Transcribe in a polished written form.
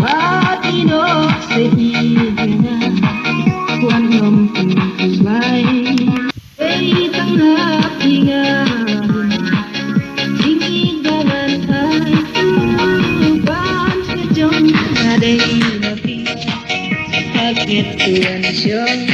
Matinok sa hihinga, kuwan ng puslay, ay tanghap hinga, sinigangan ay tuban sa diyong naday nabi, sakit tuwan siyong